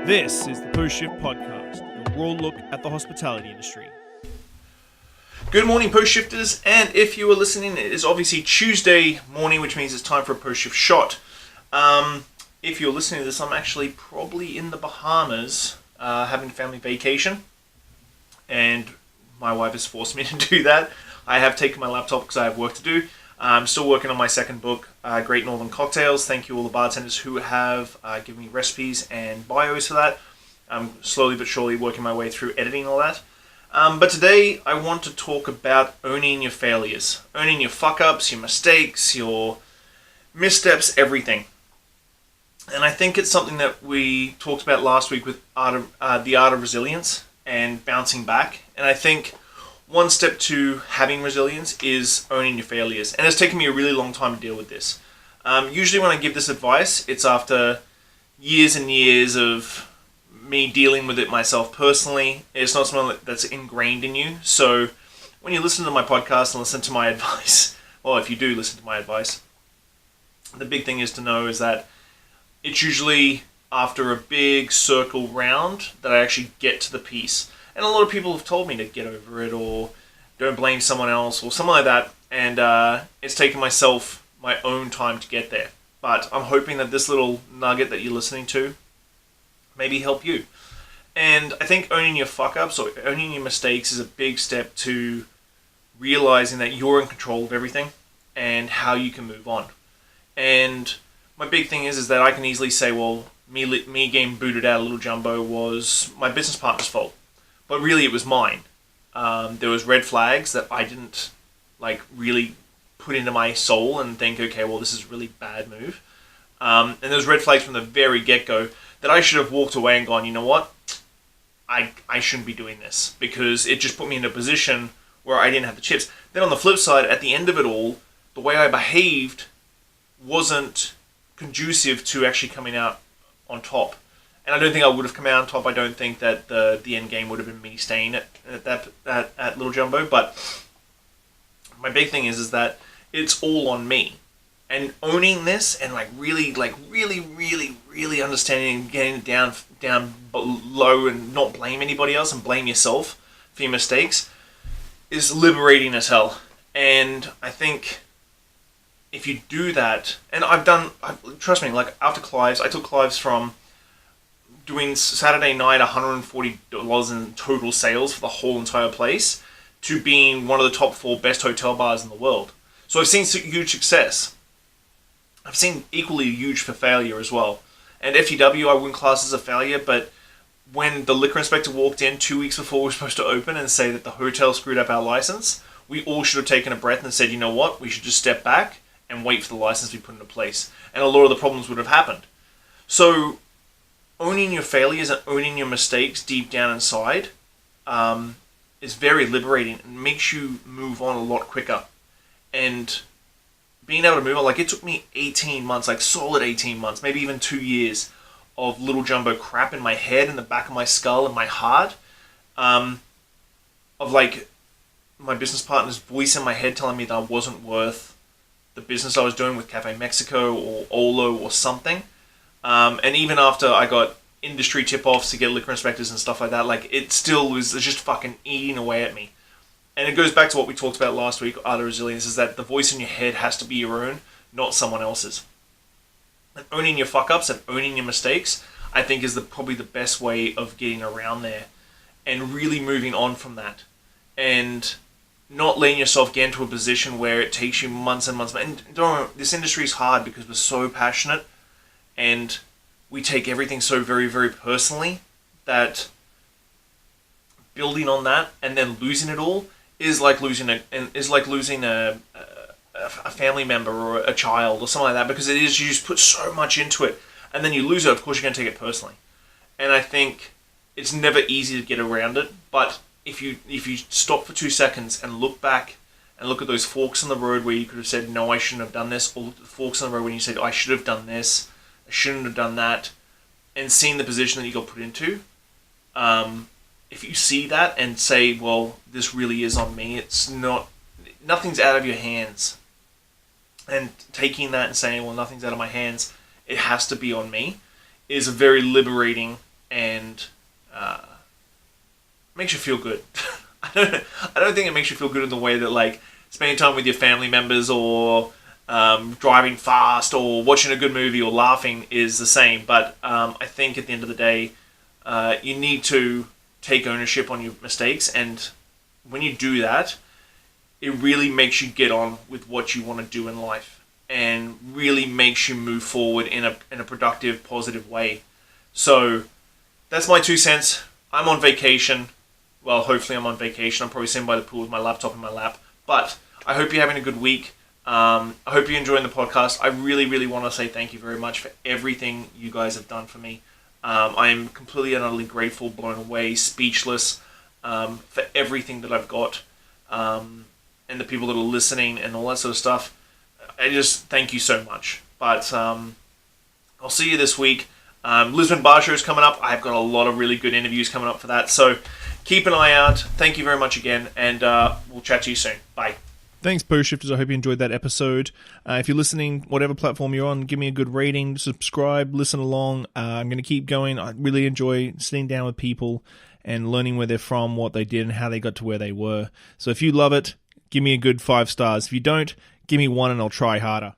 This is the Post Shift Podcast, your raw look at the hospitality industry. Good morning, Post Shifters, and if you are listening, it is obviously Tuesday morning, which means it's time for a Post Shift shot. If you're listening to this, I'm actually probably in the Bahamas having family vacation, and my wife has forced me to do that. I have taken my laptop because I have work to do. I'm still working on my second book, Great Northern Cocktails. Thank you all the bartenders who have given me recipes and bios for that. I'm slowly but surely working my way through editing all that. But today I want to talk about owning your failures. Owning your fuck-ups, your mistakes, your missteps, everything. And I think it's something that we talked about last week with the art of resilience and bouncing back. And I think one step to having resilience is owning your failures. And it's taken me a really long time to deal with this. Usually when I give this advice, it's after years and years of me dealing with it myself personally. It's not something that's ingrained in you. So when you listen to my podcast and listen to my advice, well, if you do listen to my advice, the big thing is to know is that it's usually after a big circle round that I actually get to the piece. And a lot of people have told me to get over it or don't blame someone else or something like that. And it's taken myself my own time to get there. But I'm hoping that this little nugget that you're listening to maybe help you. And I think owning your fuck-ups or owning your mistakes is a big step to realizing that you're in control of everything and how you can move on. And my big thing is that I can easily say, well, me getting booted out of Little Jumbo was my business partner's fault. But really it was mine. There was red flags that I didn't really put into my soul and think, okay, well, this is a really bad move. And there was red flags from the very get-go that I should have walked away and gone, you know what? I shouldn't be doing this because it just put me in a position where I didn't have the chips. Then on the flip side, at the end of it all, the way I behaved wasn't conducive to actually coming out on top. And I don't think I would have come out on top. I don't think that the end game would have been me staying at Little Jumbo. But my big thing is that it's all on me. And owning this and really understanding and getting it down below and not blame anybody else and blame yourself for your mistakes is liberating as hell. And I think if you do that, and trust me, after Clive's, I took Clive's from doing Saturday night $140 in total sales for the whole entire place to being one of the top 4 best hotel bars in the world. So I've seen huge success. I've seen equally huge for failure as well. And FTW I wouldn't class as a failure, but when the liquor inspector walked in 2 weeks before we were supposed to open and say that the hotel screwed up our license, we all should have taken a breath and said, you know what, we should just step back and wait for the license to be put into place. And a lot of the problems would have happened. So owning your failures and owning your mistakes deep down inside is very liberating and makes you move on a lot quicker. And being able to move on, it took me 18 months, solid 18 months, maybe even 2 years of Little Jumbo crap in my head, in the back of my skull, and my heart, of my business partner's voice in my head telling me that I wasn't worth the business I was doing with Cafe Mexico or Olo or something. And even after I got industry tip-offs to get liquor inspectors and stuff like that, it still was just fucking eating away at me. And it goes back to what we talked about last week, Art of Resilience, is that the voice in your head has to be your own, not someone else's. And owning your fuck-ups and owning your mistakes, I think is probably the best way of getting around there and really moving on from that. And not letting yourself get into a position where it takes you months and months. And don't, this industry is hard because we're so passionate and we take everything so very, very personally that building on that and then losing it all is like losing a family member or a child or something like that, because it is, you just put so much into it and then you lose it. Of course you're going to take it personally. And I think it's never easy to get around it, but if you stop for 2 seconds and look back and look at those forks in the road where you could have said, no, I shouldn't have done this, or look at the forks in the road when you said, I should have done this, I shouldn't have done that, and seeing the position that you got put into, if you see that and say, well, this really is on me, nothing's out of your hands. And taking that and saying, well, nothing's out of my hands, it has to be on me, is a very liberating and makes you feel good. I don't think it makes you feel good in the way that like spending time with your family members or driving fast or watching a good movie or laughing is the same. But I think at the end of the day, you need to take ownership on your mistakes, and when you do that, it really makes you get on with what you want to do in life, and really makes you move forward in a productive, positive way. So that's my 2 cents. I'm on vacation. Well, hopefully I'm on vacation. I'm probably sitting by the pool with my laptop in my lap. But I hope you're having a good week. I hope you're enjoying the podcast. I really, really want to say thank you very much for everything you guys have done for me. I am completely and utterly grateful, blown away, speechless for everything that I've got, and the people that are listening and all that sort of stuff. I just thank you so much. But I'll see you this week. Lisbon Bar Show is coming up. I've got a lot of really good interviews coming up for that. So keep an eye out. Thank you very much again, and we'll chat to you soon. Bye. Thanks, Post Shifters. I hope you enjoyed that episode. If you're listening, whatever platform you're on, give me a good rating, subscribe, listen along. I'm going to keep going. I really enjoy sitting down with people and learning where they're from, what they did, and how they got to where they were. So if you love it, give me a good 5 stars. If you don't, give me 1 and I'll try harder.